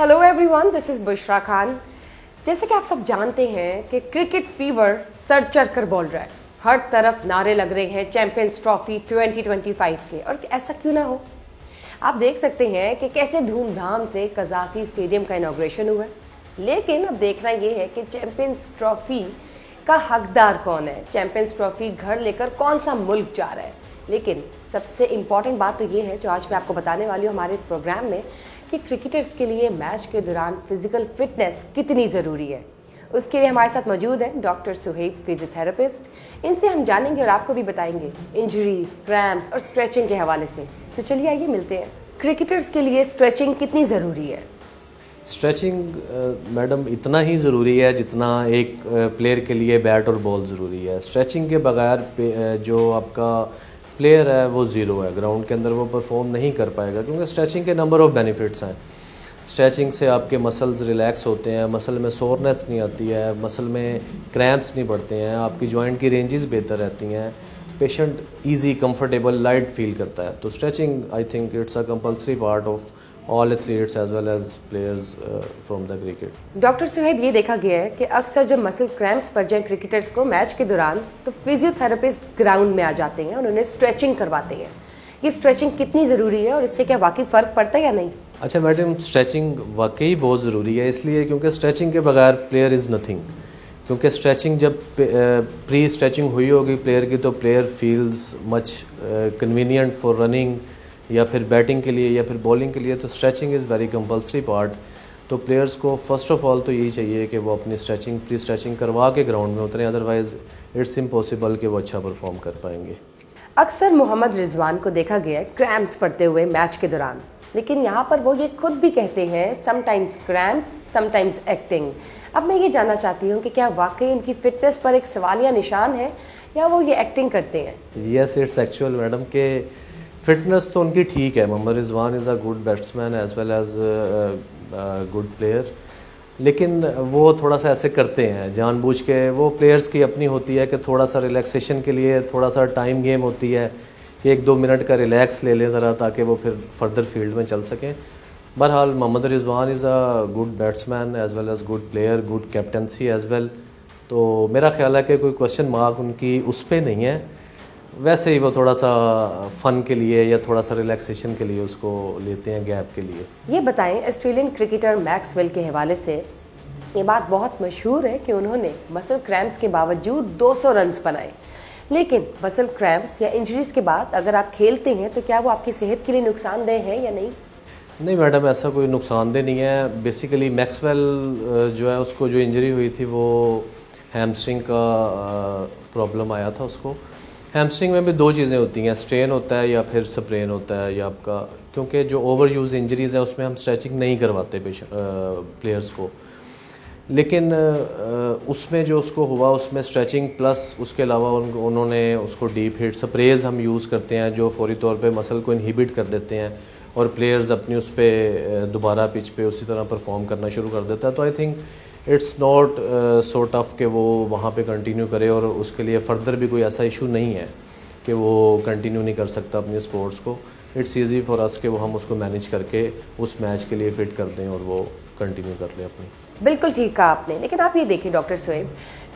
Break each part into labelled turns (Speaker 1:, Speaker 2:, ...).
Speaker 1: Hello everyone, this is Bushra Khan. जैसे कि आप सब जानते हैं कि क्रिकेट फीवर सर चढ़ कर बोल रहा है। हर तरफ नारे लग रहे हैं चैंपियंस ट्रॉफी 2025 के, और ऐसा क्यों ना हो। आप देख सकते हैं कि कैसे धूमधाम से कज़ाफी स्टेडियम का इनॉग्रेशन हुआ है। लेकिन अब देखना यह है कि चैंपियंस ट्रॉफी का हकदार कौन है, चैंपियंस ट्रॉफी घर लेकर कौन सा मुल्क जा रहा है। लेकिन सबसे इम्पॉर्टेंट बात तो ये है जो आज मैं आपको बताने वाली हूँ हमारे इस प्रोग्राम में, कि क्रिकेटर्स के लिए मैच के दौरान फिजिकल फिटनेस कितनी ज़रूरी है। उसके लिए हमारे साथ मौजूद हैं डॉक्टर सुहेब, फिजियोथेरेपिस्ट। इनसे हम जानेंगे और आपको भी बताएंगे इंजरीज, क्रैम्प्स और स्ट्रेचिंग के हवाले से। तो चलिए आइए मिलते हैं। क्रिकेटर्स के लिए स्ट्रेचिंग कितनी ज़रूरी है?
Speaker 2: स्ट्रेचिंग मैडम इतना ही ज़रूरी है जितना एक प्लेयर के लिए बैट और बॉल ज़रूरी है। स्ट्रेचिंग के बगैर जो आपका प्लेयर है वो ज़ीरो है, ग्राउंड के अंदर वो परफॉर्म नहीं कर पाएगा, क्योंकि स्ट्रेचिंग के नंबर ऑफ़ बेनिफिट्स हैं। स्ट्रेचिंग से आपके मसल्स रिलैक्स होते हैं, मसल में सोरनेस नहीं आती है, मसल में क्रैम्प्स नहीं बढ़ते हैं, आपकी जॉइंट की रेंजेस बेहतर रहती हैं, patient easy, comfortable, light feel करता है। तो stretching I think it's a compulsory part of all athletes as well as players from the cricket.
Speaker 1: Doctor Suhaib, ये देखा गया है कि अक्सर जब मसल क्रैम्प्स पड़ जाए क्रिकेटर्स को मैच के दौरान, तो फिजियोथेरेपिस्ट ग्राउंड में आ जाते हैं और उन्हें स्ट्रेचिंग करवाते हैं। ये स्ट्रेचिंग कितनी ज़रूरी है और इससे क्या वाकई फ़र्क पड़ता है या नहीं?
Speaker 2: अच्छा मैडम, स्ट्रेचिंग वाकई बहुत ज़रूरी है, इसलिए क्योंकि स्ट्रेचिंग के बगैर प्लेयर इज़ नथिंग। क्योंकि स्ट्रेचिंग जब प्री स्ट्रेचिंग हुई होगी प्लेयर की, तो player feels much convenient for running या फिर बैटिंग के लिए या फिर बॉलिंग के लिए। तो stretching is very compulsory part. तो प्लेयर्स को फर्स्ट ऑफ ऑल तो यही चाहिए कि वो अपनी स्ट्रेचिंग, प्री स्ट्रेचिंग करवा के ग्राउंड में उतरें, अदरवाइज़ इट्स इम्पॉसिबल कि वो अच्छा परफॉर्म कर पाएंगे।
Speaker 1: अक्सर मोहम्मद रिजवान को देखा गया है क्रैम्प्स पड़ते हुए मैच के दौरान, लेकिन यहाँ पर वो ये खुद भी कहते हैं समटाइम्स क्रैम्प्स, समटाइम्स एक्टिंग। अब मैं ये जानना चाहती हूँ कि क्या वाकई उनकी फिटनेस पर एक सवालिया निशान है या वो ये एक्टिंग करते हैं?
Speaker 2: यस, इट्स एक्चुअल मैडम के फिटनेस तो उनकी ठीक है। Mohammad Rizwan is a good batsman as well as good player, लेकिन वो थोड़ा सा ऐसे करते हैं जानबूझ के। वो प्लेयर्स की अपनी होती है कि थोड़ा सा रिलैक्सेशन के लिए थोड़ा सा टाइम गेम होती है कि 1-2 मिनट का रिलैक्स ले लें ज़रा, ताकि वो फिर फर्दर फील्ड में चल सकें। बहरहाल Mohammad Rizwan is a good batsman as well as good player, good captaincy as well. तो मेरा ख्याल है कि कोई क्वेश्चन मार्क उनकी उस पर नहीं है। वैसे ही वो थोड़ा सा फ़न के लिए या थोड़ा सा रिलैक्सेशन के लिए उसको लेते हैं, गैप के लिए।
Speaker 1: ये बताएं, ऑस्ट्रेलियन क्रिकेटर मैक्सवेल के हवाले से ये बात बहुत मशहूर है कि उन्होंने मसल क्रैम्प्स के बावजूद 200 रन्स बनाए। लेकिन मसल क्रैम्प्स या इंजरीज के बाद अगर आप खेलते हैं तो क्या वो आपकी सेहत के लिए नुकसानदेह है या नहीं?
Speaker 2: नहीं मैडम, ऐसा कोई नुकसानदेह नहीं है। बेसिकली मैक्सवेल जो है उसको जो इंजरी हुई थी वो हैमस्ट्रिंग का प्रॉब्लम आया था उसको। हैमस्ट्रिंग में भी 2 चीज़ें होती हैं, स्ट्रेन होता है या फिर स्प्रेन होता है या आपका, क्योंकि जो ओवर यूज़ इंजरीज़ हैं उसमें हम स्ट्रेचिंग नहीं करवाते प्लेयर्स को। लेकिन उसमें जो उसको हुआ उसमें स्ट्रेचिंग प्लस उसके अलावा उन्होंने उसको डीप हिट स्प्रेज हम यूज़ करते हैं जो फौरी तौर पे मसल को इनहिबिट कर देते हैं और प्लेयर्स अपनी उस पर दोबारा पिच पे उसी तरह परफॉर्म करना शुरू कर देता है। तो I think it's not so tough कि वो वहाँ पे कंटिन्यू करे, और उसके लिए फ़र्दर भी कोई ऐसा इशू नहीं है कि वो कंटिन्यू नहीं कर सकता अपने स्पोर्ट्स को। इट्स ईजी फॉर अस कि वो हम उसको मैनेज करके उस मैच के लिए फ़िट कर दें और वो कंटिन्यू कर लें अपनी।
Speaker 1: बिल्कुल ठीक कहा आपने। लेकिन आप ये देखिए डॉक्टर सुहेब,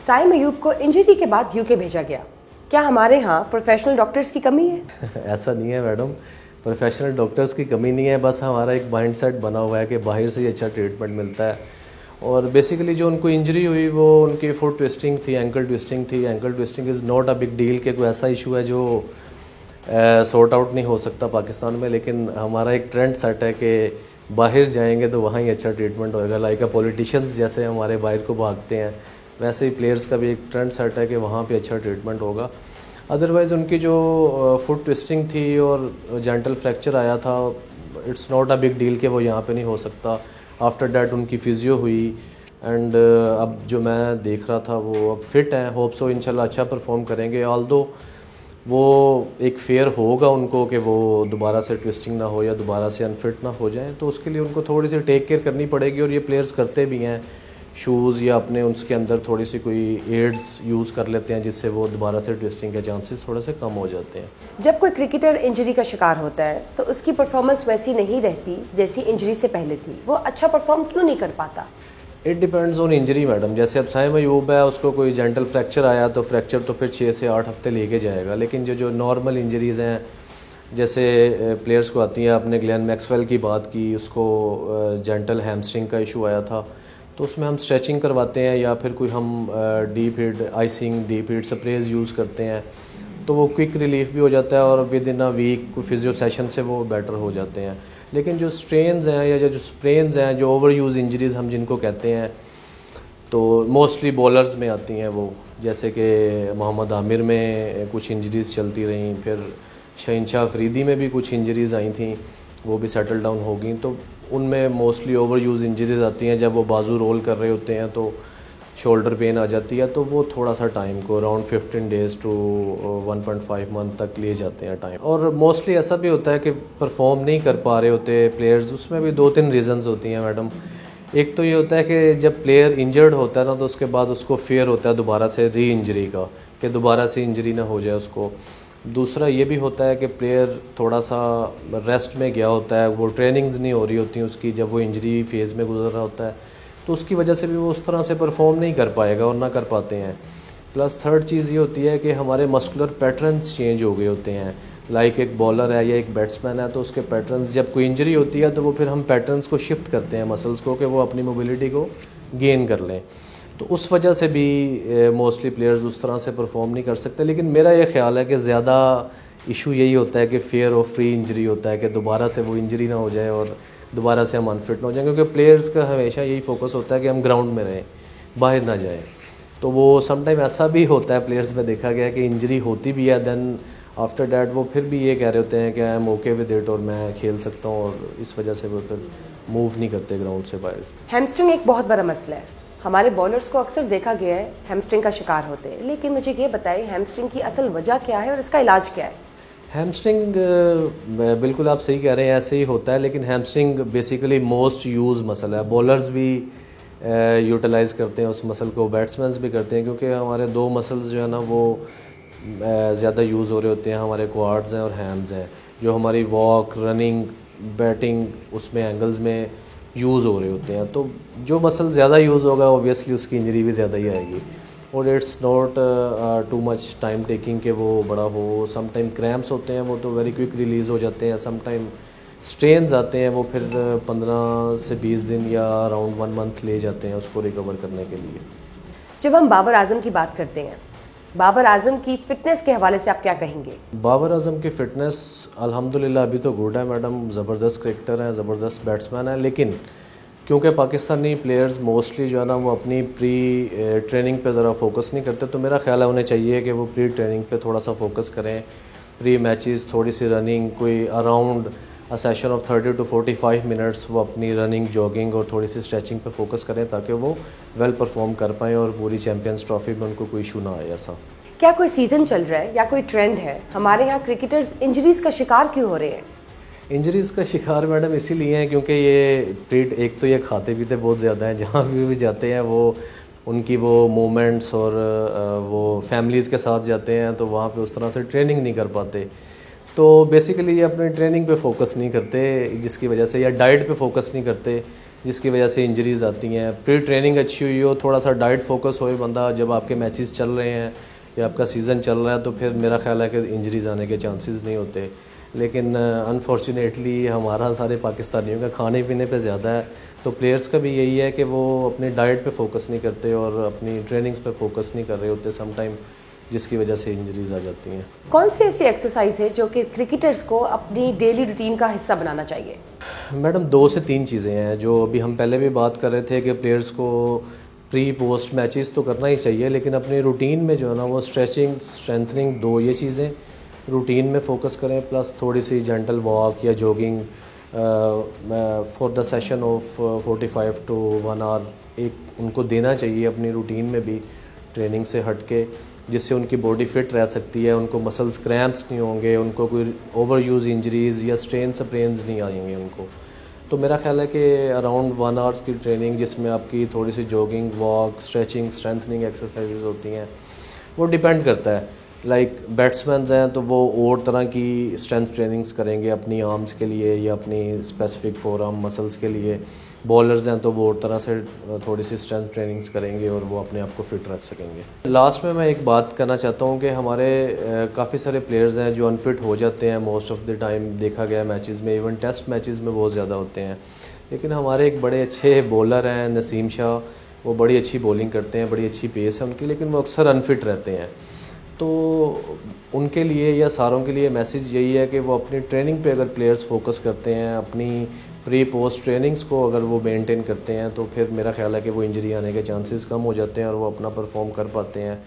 Speaker 1: साइम अयूब को इंजरी के बाद यूके भेजा गया। क्या हमारे यहाँ प्रोफेशनल डॉक्टर्स की कमी है?
Speaker 2: ऐसा नहीं है मैडम, प्रोफेशनल डॉक्टर्स की कमी नहीं है, बस हमारा एक माइंड सेट बना हुआ है कि बाहर से ही अच्छा ट्रीटमेंट मिलता है। और बेसिकली जो उनको इंजरी हुई वो उनकी फुट ट्विस्टिंग थी, एंकल ट्विस्टिंग थी। Ankle twisting is not a big deal कि कोई ऐसा इशू है जो सॉर्ट आउट नहीं हो सकता पाकिस्तान में। लेकिन हमारा एक ट्रेंड सेट है कि बाहर जाएंगे तो वहाँ ही अच्छा ट्रीटमेंट होएगा। लाइक अ पॉलिटिशियंस जैसे हमारे बाहर को भागते हैं, वैसे ही प्लेयर्स का भी एक ट्रेंड सेट है कि वहाँ पे अच्छा ट्रीटमेंट होगा। अदरवाइज़ उनकी जो फुट ट्विस्टिंग थी और जेंटल फ्रैक्चर आया था, it's not a big deal कि वो यहाँ पे नहीं हो सकता। आफ्टर डैट उनकी फिजियो हुई एंड अब जो मैं देख रहा था वो अब फिट हैं, होप सो इंशाल्लाह अच्छा परफॉर्म करेंगे। ऑल्दो वो एक फेयर होगा उनको कि वो दोबारा से ट्विस्टिंग ना हो या दोबारा से अनफिट ना हो जाएं, तो उसके लिए उनको थोड़ी सी टेक केयर करनी पड़ेगी। और ये प्लेयर्स करते भी हैं शूज़ या अपने उसके अंदर थोड़ी सी कोई एड्स यूज़ कर लेते हैं, जिससे वो दोबारा से ट्विस्टिंग के चांसेस थोड़े से कम हो जाते हैं।
Speaker 1: जब कोई क्रिकेटर इंजरी का शिकार होता है तो उसकी परफॉर्मेंस वैसी नहीं रहती जैसी इंजरी से पहले थी, वो अच्छा परफॉर्म क्यों नहीं कर पाता?
Speaker 2: It depends on injury madam. जैसे अब साइम अयूब है, उसको कोई जेंटल फ्रैक्चर आया तो फ्रैक्चर तो फिर 6 से 8 हफ्ते लेके जाएगा, लेकिन जो नॉर्मल इंजरीज़ हैं जैसे प्लेयर्स को आती हैं, आपने ग्लेन मैक्सवेल की बात की, उसको जेंटल हैमस्ट्रिंग का इशू आया था, तो उसमें हम स्ट्रेचिंग करवाते हैं या फिर कोई हम deep heat icing, deep heat sprays use करते हैं, तो वो क्विक रिलीफ भी हो जाता है और विद इन अ वीक कोई फिजियो सेशन से वो बेटर हो जाते हैं। लेकिन जो स्ट्रेन्स हैं या जो स्प्रेन्स हैं, जो ओवर यूज़ इंजरीज़ हम जिनको कहते हैं, तो मोस्टली बॉलर्स में आती हैं वो, जैसे कि मोहम्मद आमिर में कुछ इंजरीज़ चलती रहीं, फिर शहनशाह अफरीदी में भी कुछ इंजरीज़ आई थी, वो भी सेटल डाउन हो गई। तो उनमें मोस्टली ओवर यूज़ इंजरीज़ आती हैं, जब वो बाजू रोल कर रहे होते हैं तो शोल्डर पेन आ जाती है, तो वो थोड़ा सा टाइम को अराउंड 15 डेज़ टू 1.5 मंथ तक ले जाते हैं टाइम। और मोस्टली ऐसा भी होता है कि परफॉर्म नहीं कर पा रहे होते प्लेयर्स, उसमें भी 2-3 रीज़न्स होती हैं मैडम। एक तो ये होता है कि जब प्लेयर इंजर्ड होता है ना, तो उसके बाद उसको फेयर होता है दोबारा से री इंजरी का, कि दोबारा से इंजरी ना हो जाए उसको। दूसरा ये भी होता है कि प्लेयर थोड़ा सा रेस्ट में गया होता है, वो ट्रेनिंग्स नहीं हो रही होती उसकी, जब वो इंजरी फेज़ में गुजर रहा होता है, तो उसकी वजह से भी वो उस तरह से परफॉर्म नहीं कर पाएगा और ना कर पाते हैं। प्लस थर्ड चीज़ ये होती है कि हमारे मस्कुलर पैटर्न्स चेंज हो गए होते हैं। लाइक एक बॉलर है या एक बैट्समैन है, तो उसके पैटर्न्स, जब कोई इंजरी होती है तो वो फिर हम पैटर्न्स को शिफ्ट करते हैं मसल्स को, कि वो अपनी मोबिलिटी को गेन कर लें, तो उस वजह से भी मोस्टली प्लेयर्स उस तरह से परफॉर्म नहीं कर सकते। लेकिन मेरा ये ख्याल है कि ज़्यादा इशू यही होता है कि फेयर ऑफ फ्री इंजरी होता है, कि दोबारा से वो इंजरी ना हो जाए और दोबारा से हम अनफिट ना हो जाए, क्योंकि प्लेयर्स का हमेशा यही फोकस होता है कि हम ग्राउंड में रहें, बाहर ना जाएं। तो वो समटाइम ऐसा भी होता है प्लेयर्स में देखा गया कि इंजरी होती भी है, देन आफ्टर डैट वो फिर भी ये कह रहे होते हैं कि I am okay with it और मैं खेल सकता हूँ, और इस वजह से वो फिर मूव नहीं करते ग्राउंड से बाहर।
Speaker 1: हैमस्ट्रिंग एक बहुत बड़ा मसला है, हमारे बॉलर्स को अक्सर देखा गया है हैमस्ट्रिंग का शिकार होते हैं, लेकिन मुझे ये बताइए हैमस्ट्रिंग की असल वजह क्या है और इसका इलाज क्या है?
Speaker 2: हैमस्ट्रिंग बिल्कुल आप सही कह रहे हैं, ऐसे ही होता है, लेकिन hamstring basically most use muscle है। बॉलर्स भी यूटिलाइज़ करते हैं उस मसल को, बैट्समैन्स भी करते हैं, क्योंकि हमारे 2 मसल्स जो है ना वो ज़्यादा यूज़ हो रहे होते हैं, हमारे क्वाड्स हैं और हैम्स हैं, जो हमारी वॉक, रनिंग, बैटिंग उसमें एंगल्स में यूज़ हो रहे होते हैं। तो जो मसल ज़्यादा यूज़ होगा ऑब्वियसली उसकी इंजरी भी ज़्यादा ही आएगी, और it's not too much time taking के वो बड़ा हो। सम टाइम क्रैम्प्स होते हैं, वो तो वेरी क्विक रिलीज़ हो जाते हैं। सम टाइम स्ट्रेन्स आते हैं, वो फिर 15 से 20 दिन या अराउंड 1 मंथ ले जाते हैं उसको रिकवर करने के लिए।
Speaker 1: जब हम बाबर आजम की बात करते हैं, बाबर आजम की फ़िटनेस के हवाले से आप क्या कहेंगे?
Speaker 2: बाबर आजम की फ़िटनेस अल्हम्दुलिल्लाह अभी तो गुड है मैडम, ज़बरदस्त क्रिकेटर हैं, ज़बरदस्त बैट्समैन है, लेकिन क्योंकि पाकिस्तानी प्लेयर्स मोस्टली जो है ना वो अपनी प्री ट्रेनिंग पे ज़रा फोकस नहीं करते, तो मेरा ख्याल है उन्हें चाहिए कि वो प्री ट्रेनिंग पे थोड़ा सा फोकस करें। प्री मैचेस थोड़ी सी रनिंग, कोई around a session of 30 to 45 minutes वो अपनी रनिंग, जॉगिंग और थोड़ी सी स्ट्रेचिंग पे फोकस करें, ताकि वो वेल परफॉर्म कर पाएँ और पूरी चैम्पियंस ट्रॉफी में उनको कोई इशू ना आए। ऐसा
Speaker 1: क्या कोई सीज़न चल रहा है या कोई ट्रेंड है? हमारे यहाँ क्रिकेटर्स इंजरीज़ का शिकार क्यों हो रहे हैं?
Speaker 2: इंजरीज़ का शिकार मैडम इसीलिए हैं क्योंकि ये ट्रीट, एक तो ये खाते पीते बहुत ज़्यादा हैं, जहाँ भी जाते हैं वो उनकी वो मोमेंट्स और वो फैमिलीज़ के साथ जाते हैं, तो वहाँ पे उस तरह से ट्रेनिंग नहीं कर पाते। तो बेसिकली ये अपने ट्रेनिंग पे फोकस नहीं करते, जिसकी वजह से, या डाइट पे फोकस नहीं करते, जिसकी वजह से इंजरीज़ आती हैं। प्री ट्रेनिंग अच्छी हुई हो, थोड़ा सा डाइट फोकस हो बंदा, जब आपके मैचेस चल रहे हैं या आपका सीज़न चल रहा है, तो फिर मेरा ख्याल है कि इंजरीज़ आने के चांसेस नहीं होते। लेकिन अनफॉर्चुनेटली हमारा सारे पाकिस्तानियों का खाने पीने पे ज़्यादा है, तो प्लेयर्स का भी यही है कि वो अपनी डाइट पे फोकस नहीं करते और अपनी ट्रेनिंग्स पे फोकस नहीं कर रहे होते सम टाइम, जिसकी वजह से इंजरीज आ जाती हैं।
Speaker 1: कौन सी ऐसी एक्सरसाइज है जो कि क्रिकेटर्स को अपनी डेली रूटीन का हिस्सा बनाना चाहिए?
Speaker 2: मैडम 2 से 3 चीज़ें हैं जो अभी हम पहले भी बात कर रहे थे कि प्लेयर्स को प्री पोस्ट मैचेस तो करना ही चाहिए, लेकिन अपनी रूटीन में जो है ना वो स्ट्रेचिंग, स्ट्रेंथनिंग, 2 ये चीज़ें रूटीन में फोकस करें, प्लस थोड़ी सी जेंटल वॉक या jogging for the session of 45 to 1 hour एक उनको देना चाहिए अपनी रूटीन में भी, ट्रेनिंग से हट के, जिससे उनकी बॉडी फिट रह सकती है, उनको मसल्स क्रैम्प्स नहीं होंगे, उनको कोई ओवर यूज़ इंजरीज़ या स्ट्रेन स्प्रेन्स नहीं आएंगे उनको। तो मेरा ख्याल है कि अराउंड 1 आवर्स की ट्रेनिंग जिसमें आपकी थोड़ी सी jogging, walk, stretching, strengthening exercises होती हैं, वो डिपेंड करता है। लाइक बैट्समैन हैं तो वो और तरह की स्ट्रेंथ ट्रेनिंग्स करेंगे अपनी आर्म्स के लिए या अपनी स्पेसिफिक फोर आर्म मसल्स के लिए। बॉलर्स हैं तो वो और तरह से थोड़ी सी स्ट्रेंथ ट्रेनिंग्स करेंगे और वो अपने आप को फिट रख सकेंगे। लास्ट में मैं एक बात करना चाहता हूँ कि हमारे काफ़ी सारे प्लेयर्स हैं जो अनफिट हो जाते हैं मोस्ट ऑफ द टाइम, देखा गया मैचेस में, इवन टेस्ट मैचेस में बहुत ज़्यादा होते हैं। लेकिन हमारे एक बड़े अच्छे बॉलर हैं नसीम शाह, वो बड़ी अच्छी बॉलिंग करते हैं, बड़ी अच्छी पेस है उनकी, लेकिन वो अक्सर अनफिट रहते हैं। तो उनके लिए या सारों के लिए मैसेज यही है कि वो अपनी ट्रेनिंग पे अगर प्लेयर्स फोकस करते हैं, अपनी प्री पोस्ट ट्रेनिंग्स को अगर वो मेंटेन करते हैं, तो फिर मेरा ख्याल है कि वो इंजरी आने के चांसेस कम हो जाते हैं और वो अपना परफॉर्म कर पाते हैं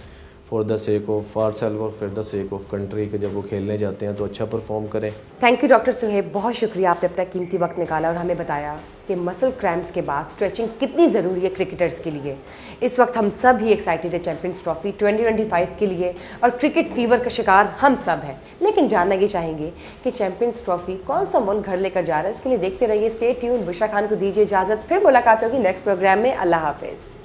Speaker 2: for the sake of far self और फिर द सेक ऑफ कंट्री के। जब वो खेलने जाते हैं तो अच्छा परफॉर्म करें।
Speaker 1: थैंक यू डॉक्टर सुहेब, बहुत शुक्रिया, आपने अपना कीमती वक्त निकाला और हमें बताया कि मसल क्रैम्प्स के बाद स्ट्रेचिंग कितनी ज़रूरी है क्रिकेटर्स के लिए। इस वक्त हम सब ही एक्साइटेड है चैंपियंस ट्रॉफी 2025 के लिए और क्रिकेट फीवर का शिकार हम सब हैं। लेकिन जानना ये चाहेंगे कि चैंपियंस ट्रॉफी कौन सा मुल्क घर लेकर जा रहा है, इसके लिए देखते रहिए, स्टे ट्यून। बुशरा खान को दीजिए इजाज़त, फिर मुलाकात होगी नेक्स्ट प्रोग्राम में। अल्लाह हाफिज़।